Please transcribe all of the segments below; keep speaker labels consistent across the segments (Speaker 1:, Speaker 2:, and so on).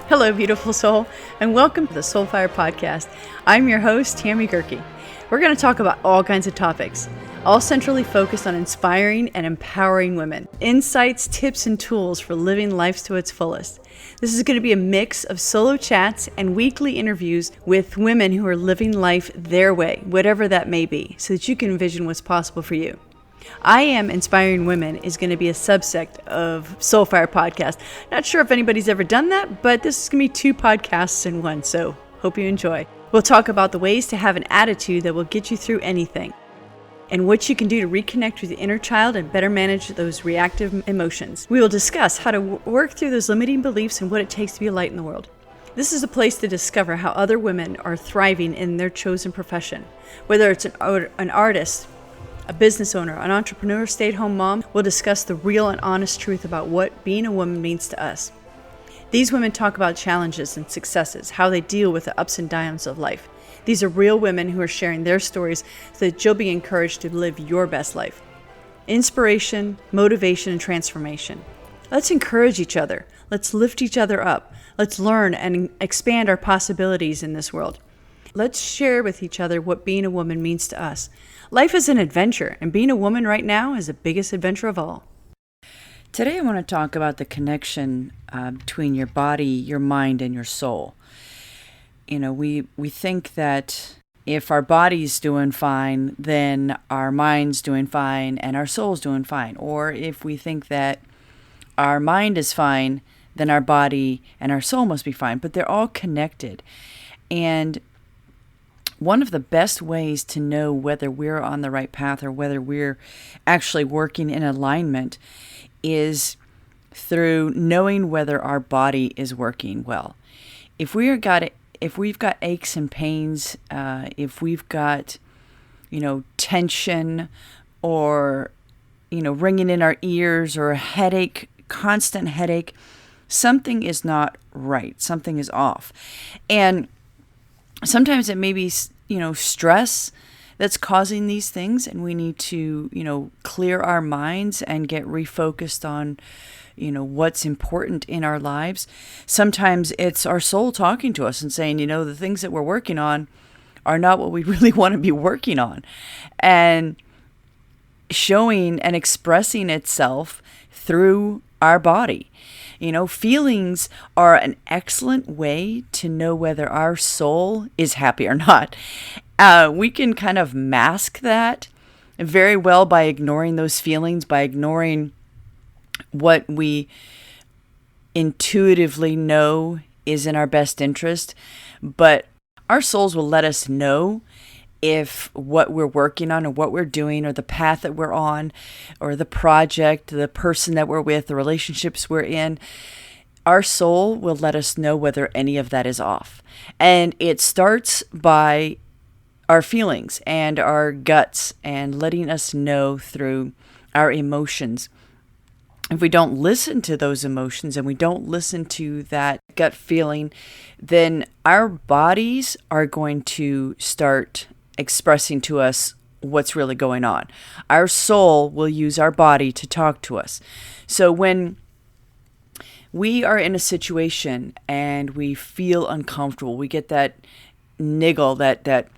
Speaker 1: Hello, beautiful soul, and welcome to the Soulfire Podcast. I'm your host, Tammy Gerke. We're going to talk about all kinds of topics, all centrally focused on inspiring and empowering women. Insights, tips, and tools for living life to its fullest. This is going to be a mix of solo chats and weekly interviews with women who are living life their way, whatever that may be, so that you can envision what's possible for you. I Am Inspiring Women is going to be a subsect of Soulfire Podcast. Not sure if anybody's ever done that, but this is going to be 2 podcasts in one, so hope you enjoy. We'll talk about the ways to have an attitude that will get you through anything, and what you can do to reconnect with your inner child and better manage those reactive emotions. We will discuss how to work through those limiting beliefs and what it takes to be a light in the world. This is a place to discover how other women are thriving in their chosen profession. Whether it's an artist, a business owner, an entrepreneur, stay-at-home mom, will discuss the real and honest truth about what being a woman means to us. These women talk about challenges and successes, how they deal with the ups and downs of life. These are real women who are sharing their stories so that you'll be encouraged to live your best life. Inspiration, motivation, and transformation. Let's encourage each other. Let's lift each other up. Let's learn and expand our possibilities in this world. Let's share with each other what being a woman means to us. Life is an adventure, and being a woman right now is the biggest adventure of all.
Speaker 2: Today I want to talk about the connection between your body, your mind, and your soul. You know, we think that if our body's doing fine, then our mind's doing fine and our soul's doing fine. Or if we think that our mind is fine, then our body and our soul must be fine. But they're all connected. And one of the best ways to know whether we're on the right path or whether we're actually working in alignment is through knowing whether our body is working well. If we've got aches and pains, if we've got, tension or, ringing in our ears or a headache, constant headache, something is not right. Something is off. And sometimes it may be, stress that's causing these things, and we need to, clear our minds and get refocused on, what's important in our lives. Sometimes it's our soul talking to us and saying, the things that we're working on are not what we really want to be working on, and showing and expressing itself through our body. Feelings are an excellent way to know whether our soul is happy or not. We can kind of mask that very well by ignoring those feelings, by ignoring what we intuitively know is in our best interest. But our souls will let us know if what we're working on or what we're doing or the path that we're on or the project, the person that we're with, the relationships we're in, our soul will let us know whether any of that is off. And it starts by our feelings and our guts and letting us know through our emotions. If we don't listen to those emotions and we don't listen to that gut feeling, then our bodies are going to start expressing to us what's really going on. Our soul will use our body to talk to us. So when we are in a situation and we feel uncomfortable, we get that niggle, that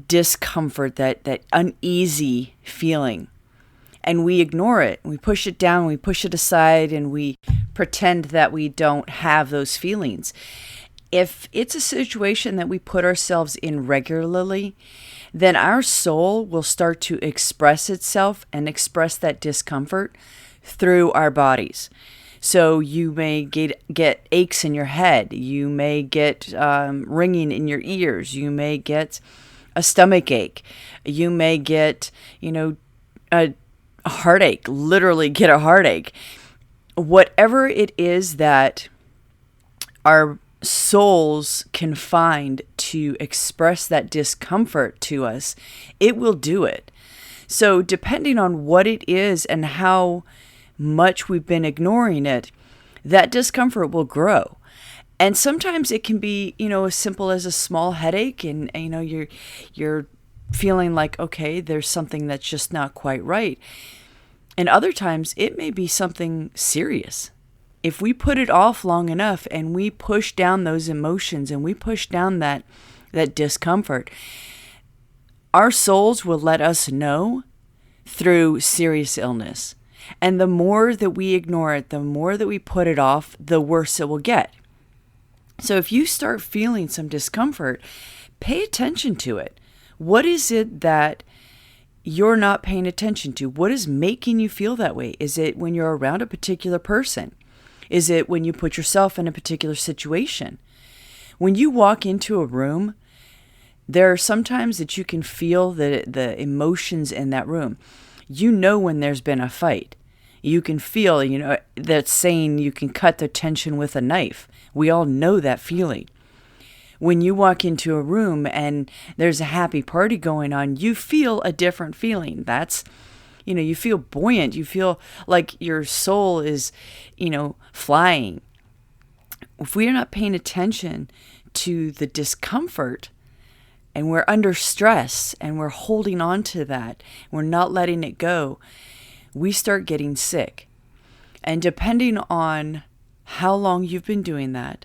Speaker 2: discomfort, that uneasy feeling, and we ignore it, we push it down, we push it aside, and we pretend that we don't have those feelings. If it's a situation that we put ourselves in regularly, then our soul will start to express itself and express that discomfort through our bodies. So you may get aches in your head. You may get ringing in your ears. You may get a stomach ache. You may get, a heartache, literally get a heartache. Whatever it is that our souls can find to express that discomfort to us, it will do it. So depending on what it is and how much we've been ignoring it, that discomfort will grow. And sometimes it can be, as simple as a small headache, and you're feeling like, okay, there's something that's just not quite right. And other times it may be something serious. if we put it off long enough and we push down those emotions and we push down that discomfort, our souls will let us know through serious illness. And the more that we ignore it, the more that we put it off, the worse it will get. So if you start feeling some discomfort, pay attention to it. What is it that you're not paying attention to? What is making you feel that way? Is it when you're around a particular person? Is it when you put yourself in a particular situation? When you walk into a room, there are some times that you can feel the emotions in that room. You know when there's been a fight. You can feel, that saying you can cut the tension with a knife. We all know that feeling. When you walk into a room and there's a happy party going on, you feel a different feeling. That's, you feel buoyant. You feel like your soul is, flying. If we are not paying attention to the discomfort and we're under stress and we're holding on to that, we're not letting it go, we start getting sick. And depending on how long you've been doing that,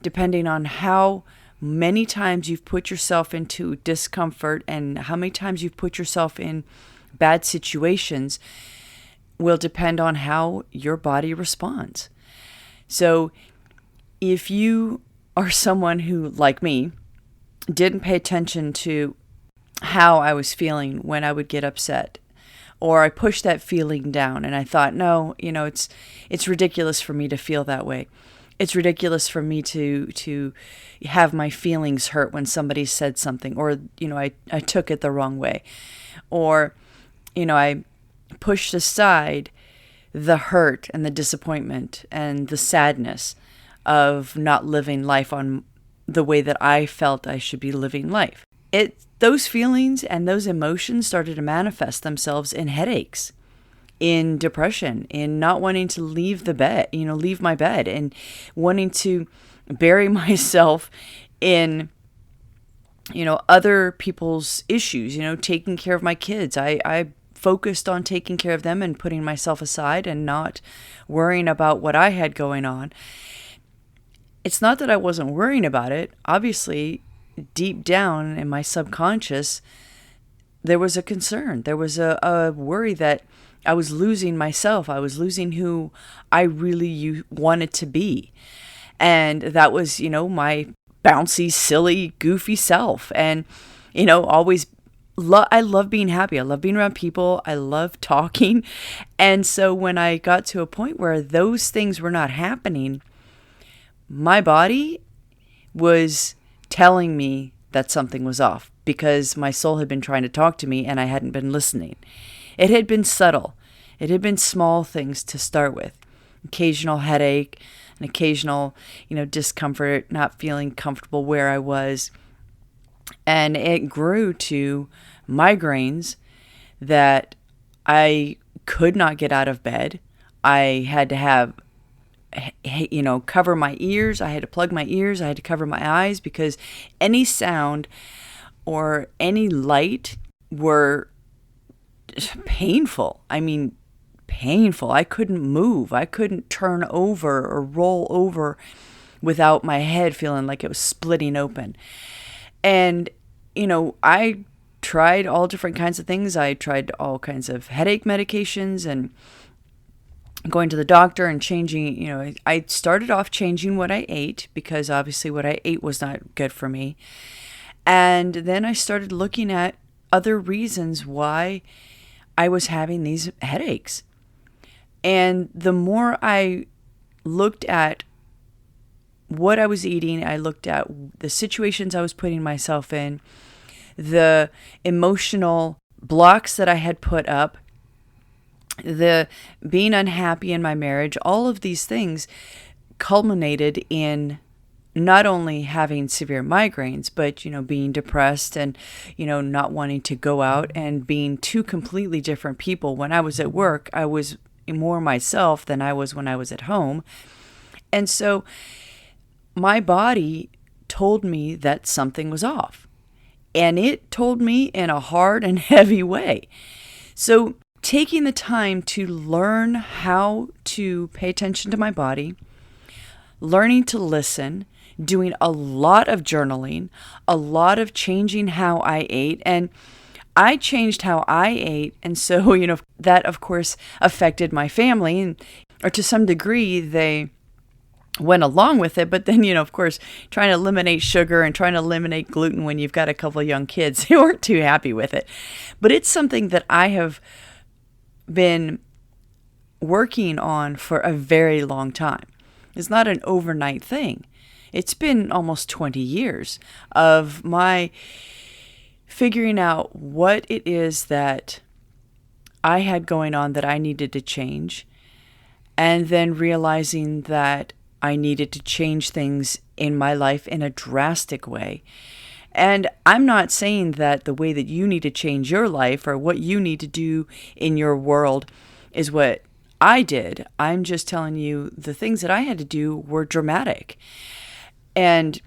Speaker 2: depending on how many times you've put yourself into discomfort and how many times you've put yourself in bad situations, will depend on how your body responds. So if you are someone who, like me, didn't pay attention to how I was feeling when I would get upset, or I pushed that feeling down and I thought, no, it's ridiculous for me to feel that way. It's ridiculous for me to have my feelings hurt when somebody said something, or, I took it the wrong way, or, I pushed aside the hurt and the disappointment and the sadness of not living life on the way that I felt I should be living life. Those feelings and those emotions started to manifest themselves in headaches, in depression, in not wanting to leave the bed, leave my bed, and wanting to bury myself in, other people's issues, taking care of my kids. I focused on taking care of them and putting myself aside and not worrying about what I had going on. It's not that I wasn't worrying about it. Obviously, deep down in my subconscious, there was a concern. There was a worry that I was losing myself. I was losing who I really wanted to be. And that was, my bouncy, silly, goofy self. And, always, I love being happy. I love being around people. I love talking. And so when I got to a point where those things were not happening, my body was telling me that something was off, because my soul had been trying to talk to me and I hadn't been listening. It had been subtle. It had been small things to start with. Occasional headache, an occasional, discomfort, not feeling comfortable where I was. And it grew to migraines that I could not get out of bed. I had to have cover my ears. I had to plug my ears. I had to cover my eyes, because any sound or any light were painful. I mean, painful. I couldn't move. I couldn't turn over or roll over without my head feeling like it was splitting open. And, I tried all different kinds of things. I tried all kinds of headache medications and going to the doctor and changing, I started off changing what I ate, because obviously what I ate was not good for me. And then I started looking at other reasons why I was having these headaches. And the more I looked at what I was eating, I looked at the situations I was putting myself in, the emotional blocks that I had put up, the being unhappy in my marriage, all of these things culminated in not only having severe migraines, but, being depressed and, not wanting to go out, and being two completely different people. When I was at work, I was more myself than I was when I was at home. And so my body told me that something was off, and it told me in a hard and heavy way. So taking the time to learn how to pay attention to my body, learning to listen, doing a lot of journaling, a lot of changing how I ate. And I changed how I ate. And so, that of course affected my family, or to some degree, they went along with it. But then, of course, trying to eliminate sugar and trying to eliminate gluten when you've got a couple of young kids who aren't too happy with it. But it's something that I have been working on for a very long time. It's not an overnight thing. It's been almost 20 years of my figuring out what it is that I had going on that I needed to change, and then realizing that I needed to change things in my life in a drastic way. And I'm not saying that the way that you need to change your life or what you need to do in your world is what I did. I'm just telling you the things that I had to do were dramatic. And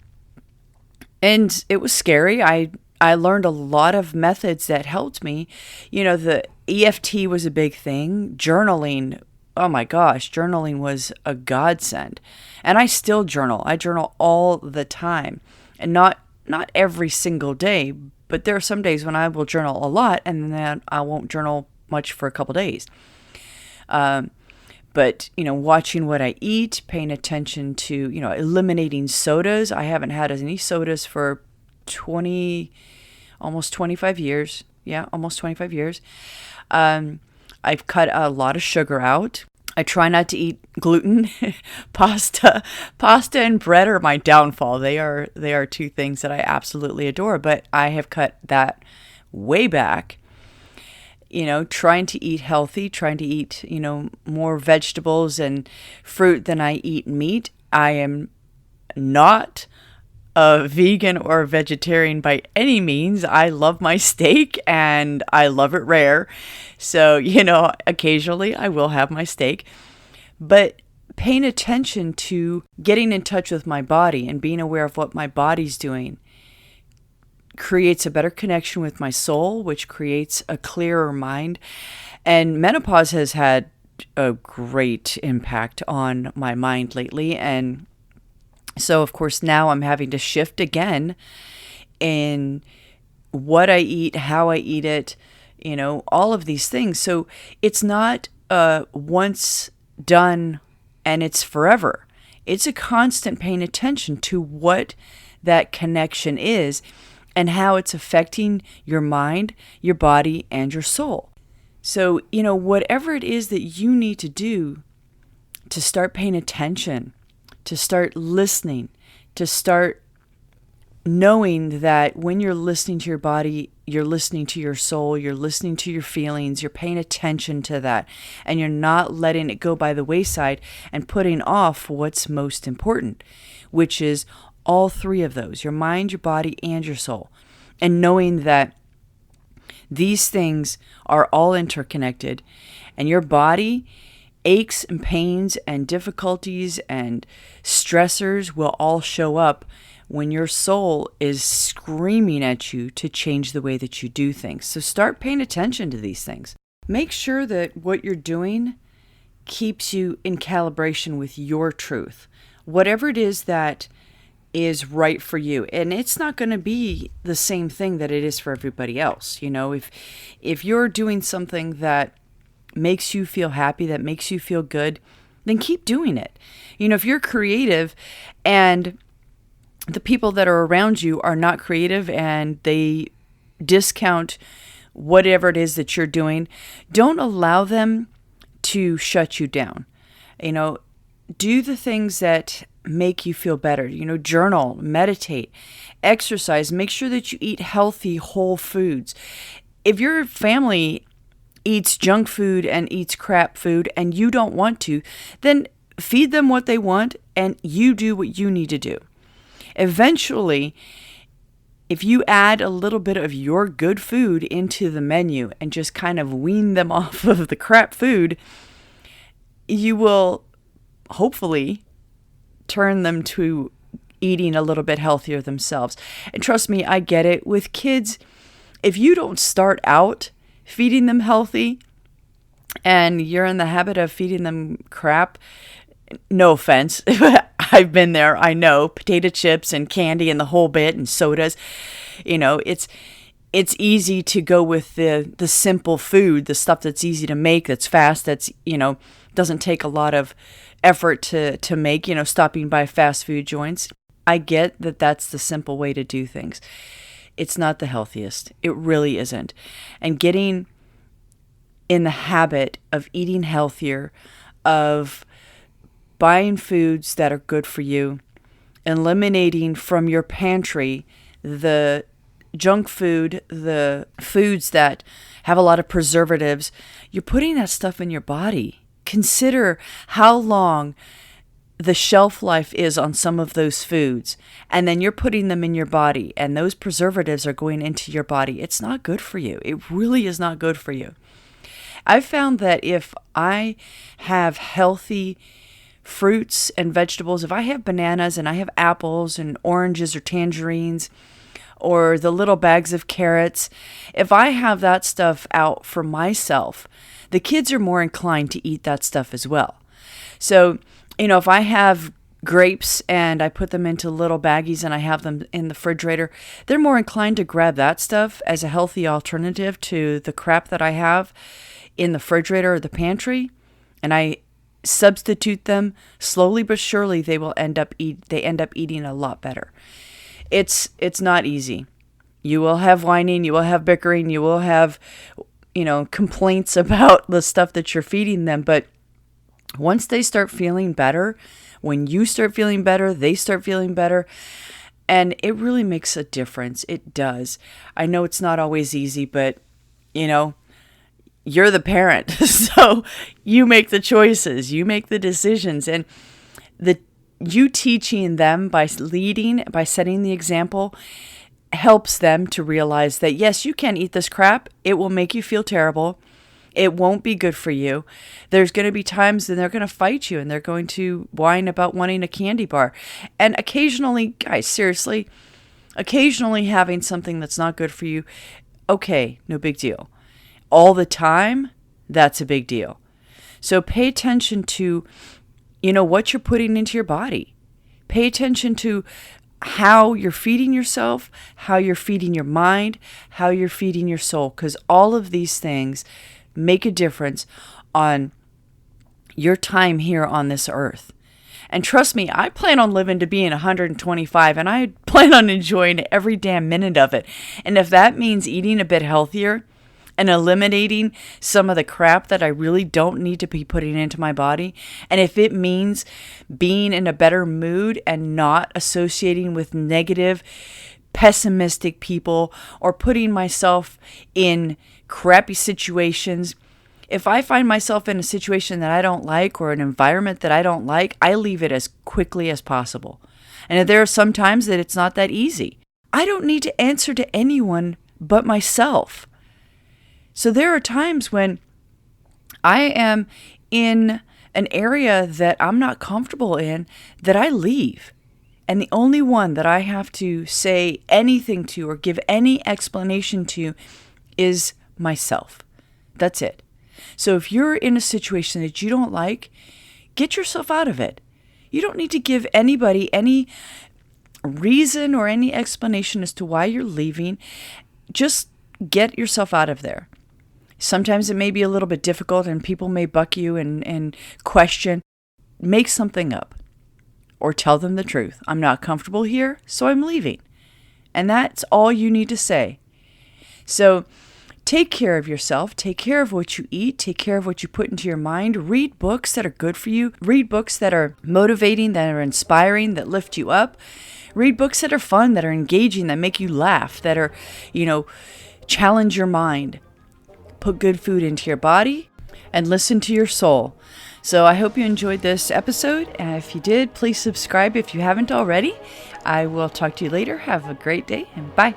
Speaker 2: it was scary. I learned a lot of methods that helped me. The EFT was a big thing. Journaling, oh my gosh, journaling was a godsend. And I still journal. I journal all the time. And not every single day, but there are some days when I will journal a lot and then I won't journal much for a couple days. But, watching what I eat, paying attention to, eliminating sodas. I haven't had any sodas for almost 25 years. Yeah, almost 25 years. I've cut a lot of sugar out. I try not to eat gluten. Pasta and bread are my downfall. They are two things that I absolutely adore, but I have cut that way back. Trying to eat healthy, trying to eat, more vegetables and fruit than I eat meat. I am not a vegan or a vegetarian by any means. I love my steak and I love it rare. So, occasionally I will have my steak. But paying attention to getting in touch with my body and being aware of what my body's doing creates a better connection with my soul, which creates a clearer mind. And menopause has had a great impact on my mind lately. And so, of course, now I'm having to shift again in what I eat, how I eat it, all of these things. So it's not once done and it's forever. It's a constant paying attention to what that connection is and how it's affecting your mind, your body, and your soul. So, whatever it is that you need to do to start paying attention, to start listening, to start knowing that when you're listening to your body, you're listening to your soul, you're listening to your feelings, you're paying attention to that, and you're not letting it go by the wayside and putting off what's most important, which is all three of those, your mind, your body, and your soul. And knowing that these things are all interconnected, and your body, aches and pains and difficulties and stressors will all show up when your soul is screaming at you to change the way that you do things. So start paying attention to these things. Make sure that what you're doing keeps you in calibration with your truth, whatever it is that is right for you. And it's not going to be the same thing that it is for everybody else. If you're doing something that makes you feel happy, that makes you feel good, then keep doing it. If you're creative and the people that are around you are not creative and they discount whatever it is that you're doing, don't allow them to shut you down. Do the things that make you feel better. Journal, meditate, exercise, make sure that you eat healthy, whole foods. If your family eats junk food and eats crap food and you don't want to, then feed them what they want and you do what you need to do. Eventually, if you add a little bit of your good food into the menu and just kind of wean them off of the crap food, you will hopefully turn them to eating a little bit healthier themselves. And trust me, I get it. With kids, if you don't start out feeding them healthy, and you're in the habit of feeding them crap, no offense, I've been there, I know, potato chips and candy and the whole bit and sodas, it's easy to go with the simple food, the stuff that's easy to make, that's fast, that's, doesn't take a lot of effort to make, stopping by fast food joints. I get that that's the simple way to do things. It's not the healthiest. It really isn't. And getting in the habit of eating healthier, of buying foods that are good for you, eliminating from your pantry the junk food, the foods that have a lot of preservatives, you're putting that stuff in your body. Consider how long the shelf life is on some of those foods, and then you're putting them in your body, and those preservatives are going into your body. It's not good for you. It really is not good for you. I've found that if I have healthy fruits and vegetables, if I have bananas and I have apples and oranges or tangerines, or the little bags of carrots, if I have that stuff out for myself, the kids are more inclined to eat that stuff as well. So, if I have grapes and I put them into little baggies and I have them in the refrigerator, they're more inclined to grab that stuff as a healthy alternative to the crap that I have in the refrigerator or the pantry. And I substitute them slowly but surely. They end up eating a lot better. It's not easy. You will have whining, you will have bickering, you will have, complaints about the stuff that you're feeding them. But once they start feeling better, when you start feeling better, they start feeling better. And it really makes a difference. It does. I know it's not always easy, but, you're the parent. So you make the choices, you make the decisions. And you teaching them by leading, by setting the example, helps them to realize that, yes, you can eat this crap. It will make you feel terrible. It won't be good for you. There's going to be times when they're going to fight you and they're going to whine about wanting a candy bar. And occasionally, guys, seriously, occasionally having something that's not good for you, okay, no big deal. All the time, that's a big deal. So pay attention to, what you're putting into your body. Pay attention to how you're feeding yourself, how you're feeding your mind, how you're feeding your soul, because all of these things make a difference on your time here on this earth. And trust me, I plan on living to being 125, and I plan on enjoying every damn minute of it. And if that means eating a bit healthier and eliminating some of the crap that I really don't need to be putting into my body, and if it means being in a better mood and not associating with negative, pessimistic people or putting myself in crappy situations, if I find myself in a situation that I don't like or an environment that I don't like, I leave it as quickly as possible. And there are some times that it's not that easy. I don't need to answer to anyone but myself. So there are times when I am in an area that I'm not comfortable in that I leave. And the only one that I have to say anything to or give any explanation to is myself. That's it. So if you're in a situation that you don't like, get yourself out of it. You don't need to give anybody any reason or any explanation as to why you're leaving. Just get yourself out of there. Sometimes it may be a little bit difficult and people may buck you and question. Make something up or tell them the truth. I'm not comfortable here, so I'm leaving. And that's all you need to say. So take care of yourself. Take care of what you eat. Take care of what you put into your mind. Read books that are good for you. Read books that are motivating, that are inspiring, that lift you up. Read books that are fun, that are engaging, that make you laugh, that are, challenge your mind. Put good food into your body and listen to your soul. So I hope you enjoyed this episode. And if you did, please subscribe if you haven't already. I will talk to you later. Have a great day and bye.